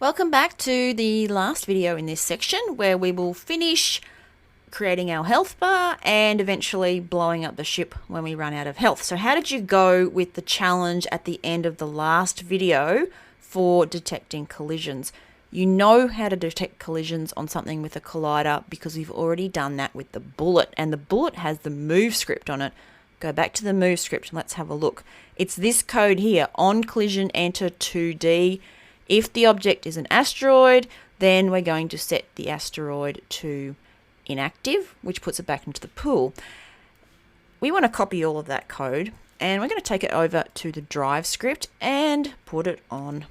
Welcome back to the last video in this section where we will finish creating our health bar and eventually blowing up the ship when we run out of health. So how did you go with the challenge at the end of the last video for detecting collisions? You know how to detect collisions on something with a collider because we've already done that with the bullet, and the bullet has the move script on it. Go back to the move script and let's have a look. It's this code here: on collision enter 2D. If the object is an asteroid, then we're going to set the asteroid to inactive, which puts it back into the pool. We want to copy all of that code and we're going to take it over to the drive script and put it on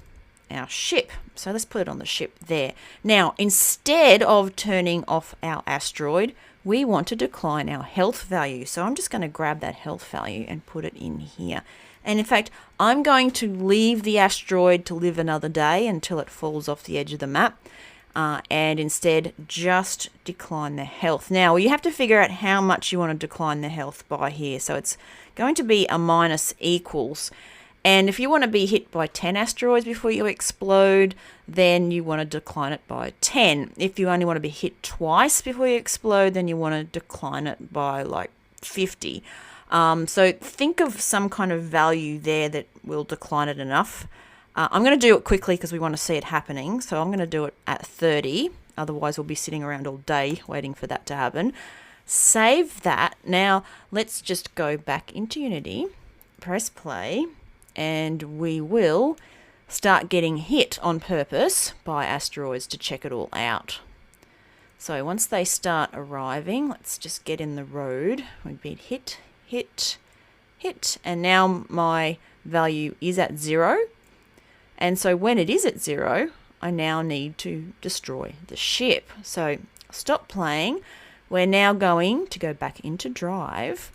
our ship. So let's put it on the ship there. Now, instead of turning off our asteroid, we want to decline our health value. So I'm just going to grab that health value and put it in here. And in fact, I'm going to leave the asteroid to live another day until it falls off the edge of the map, and instead just decline the health. Now, you have to figure out how much you want to decline the health by here. So it's going to be a minus equals. And if you want to be hit by 10 asteroids before you explode, then you want to decline it by 10. If you only want to be hit twice before you explode, then you want to decline it by like 50. So think of some kind of value there that will decline it enough. I'm going to do it quickly because we want to see it happening. So I'm going to do it at 30. Otherwise, we'll be sitting around all day waiting for that to happen. Save that. Now, let's just go back into Unity, press play, and we will start getting hit on purpose by asteroids to check it all out. So once they start arriving, let's just get in the road. We've been hit, and now my value is at 0. And so when it is at 0, I now need to destroy the ship. So stop playing. We're now going to go back into drive.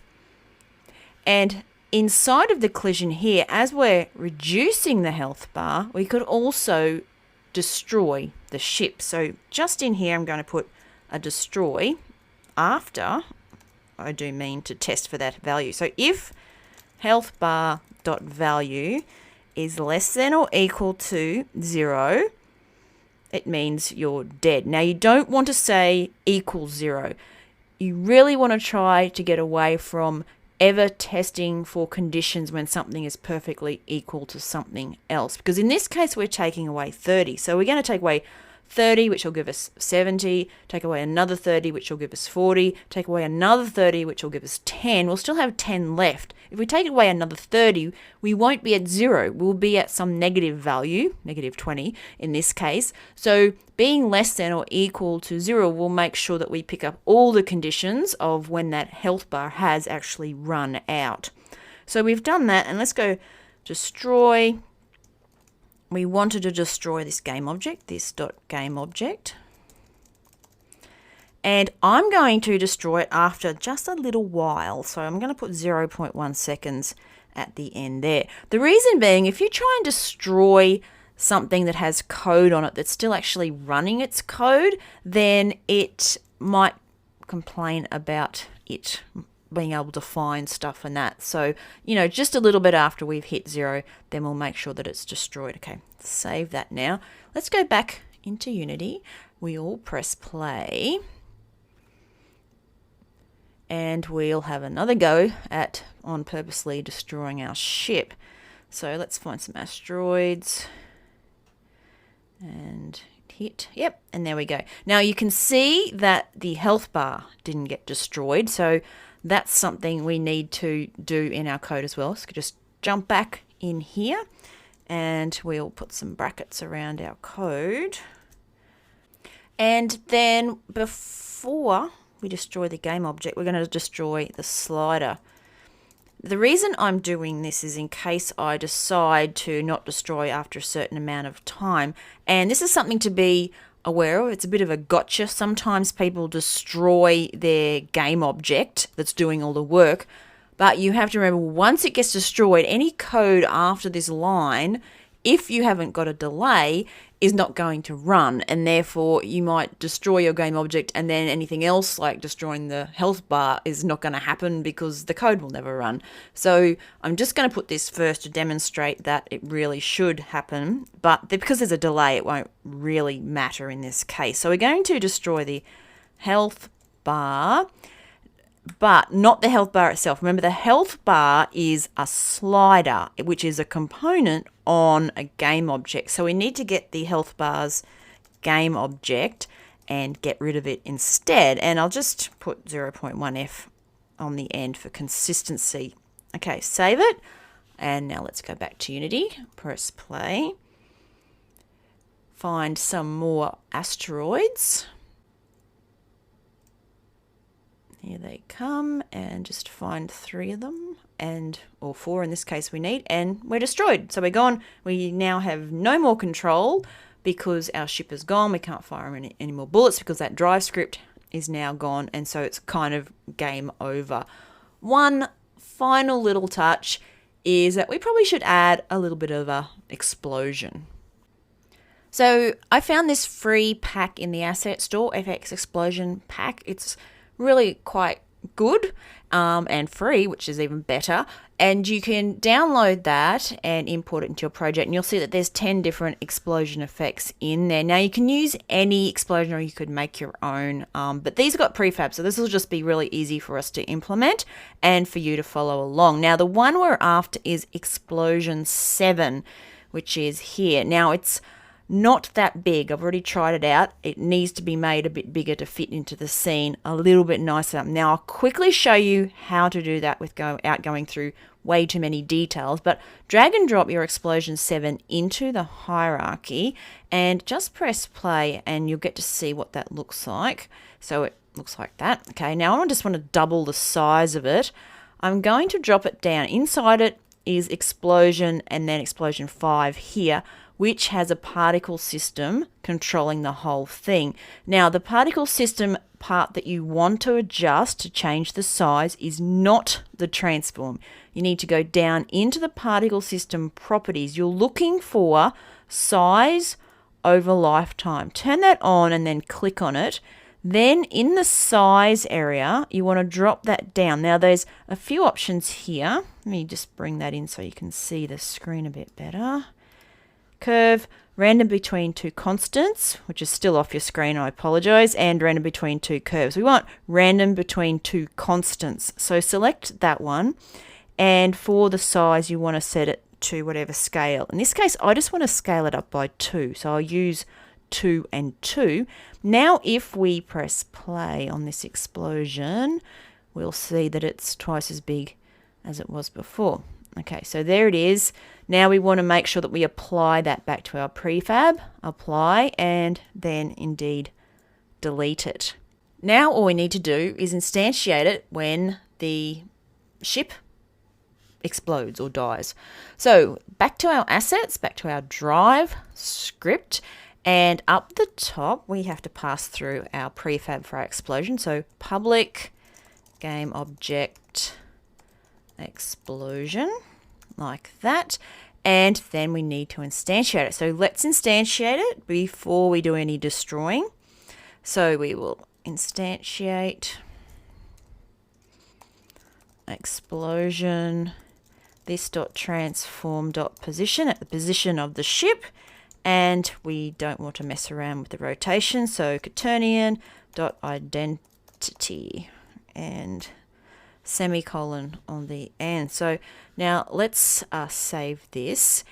And inside of the collision here, as we're reducing the health bar, we could also destroy the ship. So just in here, I'm going to put a destroy after I do mean to test for that value. So if health bar dot value is less than or equal to 0, it means you're dead. Now, you don't want to say equals 0. You really want to try to get away from ever testing for conditions when something is perfectly equal to something else, because in this case we're taking away 30. So we're going to take away 30, which will give us 70, take away another 30, which will give us 40, take away another 30, which will give us 10. We'll still have 10 left. If we take away another 30, we won't be at 0. We'll be at some negative value, negative 20 in this case. So being less than or equal to 0 will make sure that we pick up all the conditions of when that health bar has actually run out. So we've done that, and let's go destroy. We wanted to destroy this game object, this .game object. And I'm going to destroy it after just a little while. So I'm going to put 0.1 seconds at the end there. The reason being, if you try and destroy something that has code on it that's still actually running its code, then it might complain about it being able to find stuff and that. So, just a little bit after we've hit 0, then we'll make sure that it's destroyed. Okay, save that now. Let's go back into Unity. We'll press play. And we'll have another go on purposely destroying our ship. So let's find some asteroids. And hit. Yep, and there we go. Now you can see that the health bar didn't get destroyed. So that's something we need to do in our code as well. So just jump back in here and we'll put some brackets around our code. And then before we destroy the game object, we're going to destroy the slider. The reason I'm doing this is in case I decide to not destroy after a certain amount of time. And this is something to be aware of. It's a bit of a gotcha. Sometimes people destroy their game object that's doing all the work, but you have to remember, once it gets destroyed, any code after this line, if you haven't got a delay, is not going to run, and therefore you might destroy your game object, and then anything else like destroying the health bar is not going to happen because the code will never run. So I'm just going to put this first to demonstrate that it really should happen, but because there's a delay, it won't really matter in this case. So we're going to destroy the health bar, but not the health bar itself. Remember, the health bar is a slider, which is a component on a game object. So we need to get the health bar's game object and get rid of it instead. And I'll just put 0.1f on the end for consistency. Okay, save it. And now let's go back to Unity, press play. Find some more asteroids. Here they come, and just find 3 of them, or 4 in this case we need, and we're destroyed. So we're gone. We now have no more control because our ship is gone. We can't fire any more bullets because that drive script is now gone, and so it's kind of game over. One final little touch is that we probably should add a little bit of a explosion. So I found this free pack in the asset store, FX Explosion Pack. It's really quite good and free, which is even better. And you can download that and import it into your project, and you'll see that there's 10 different explosion effects in there. Now you can use any explosion, or you could make your own, but these have got prefab, so this will just be really easy for us to implement and for you to follow along. Now the one we're after is Explosion 7, which is here. Now it's not that big. I've already tried it out. It needs to be made a bit bigger to fit into the scene a little bit nicer. Now I'll quickly show you how to do that without going through way too many details, but drag and drop your Explosion 7 into the hierarchy and just press play, and you'll get to see what that looks like. So it looks like that. Okay, now I just want to double the size of it. I'm going to drop it down. Inside it is Explosion and then Explosion 5 here, which has a particle system controlling the whole thing. Now, the particle system part that you want to adjust to change the size is not the transform. You need to go down into the particle system properties. You're looking for size over lifetime. Turn that on and then click on it. Then in the size area, you want to drop that down. Now, there's a few options here. Let me just bring that in so you can see the screen a bit better. Curve, random between 2 constants, which is still off your screen, I apologize, and random between 2 curves. We want random between 2 constants. So select that one, and for the size you want to set it to whatever scale. In this case, I just want to scale it up by 2, so I'll use 2 and 2. Now if we press play on this explosion, we'll see that it's twice as big as it was before. Okay, so there it is. Now we want to make sure that we apply that back to our prefab. Apply, and then indeed delete it. Now all we need to do is instantiate it when the ship explodes or dies. So back to our assets, back to our drive script, and up the top we have to pass through our prefab for our explosion. So public game object explosion, like that, and then we need to instantiate it. So let's instantiate it before we do any destroying. So we will instantiate explosion this.transform.position at the position of the ship, and we don't want to mess around with the rotation, so Quaternion.identity and semicolon on the end. So now let's save this,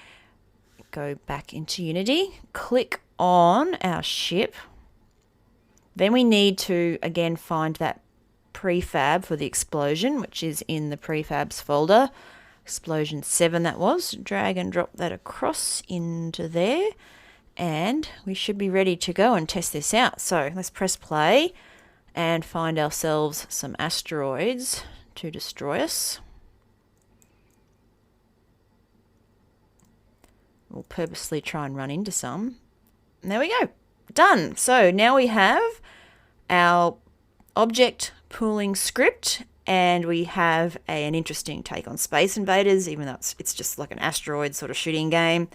go back into Unity, click on our ship. Then we need to again find that prefab for the explosion, which is in the prefabs folder, Explosion 7 that was. Drag and drop that across into there, and we should be ready to go and test this out. So let's press play and find ourselves some asteroids to destroy us. We'll purposely try and run into some. And there we go. Done. So now we have our object pooling script, and we have an interesting take on Space Invaders, even though it's just like an asteroid sort of shooting game.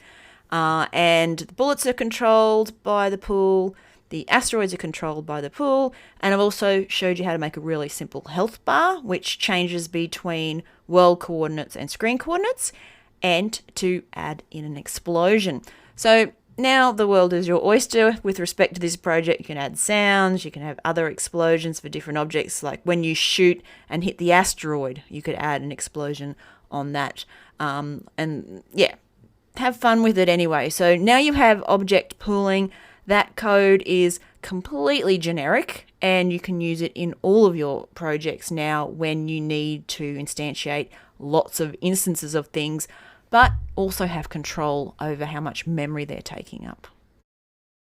And the bullets are controlled by the pool. The asteroids are controlled by the pool. And I've also showed you how to make a really simple health bar, which changes between world coordinates and screen coordinates, and to add in an explosion. So now the world is your oyster with respect to this project. You can add sounds, you can have other explosions for different objects, like when you shoot and hit the asteroid, you could add an explosion on that. And yeah, have fun with it anyway. So now you have object pooling. That code is completely generic and you can use it in all of your projects now when you need to instantiate lots of instances of things, but also have control over how much memory they're taking up.